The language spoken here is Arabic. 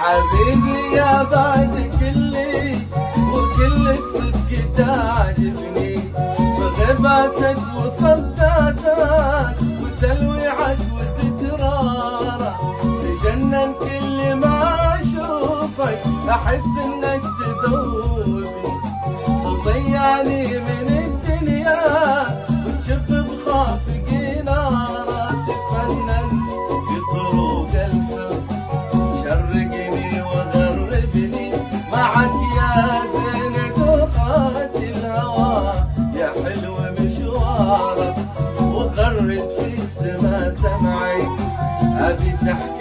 حبيبي يا بعد كلي وكلك صدق تعجبني، بغيباتك وصداتك وتلويعك وتكرارك تجنن كل ما اشوفك، احس انك تذوبني تضيعني من الدنيا وتشب بخافق نارك، تفنن في طرق الحب شرقني وغربني معك يا زين دوخات الهوى، يا حلو مشوارك وغرد في السما سمعي، ابي تحت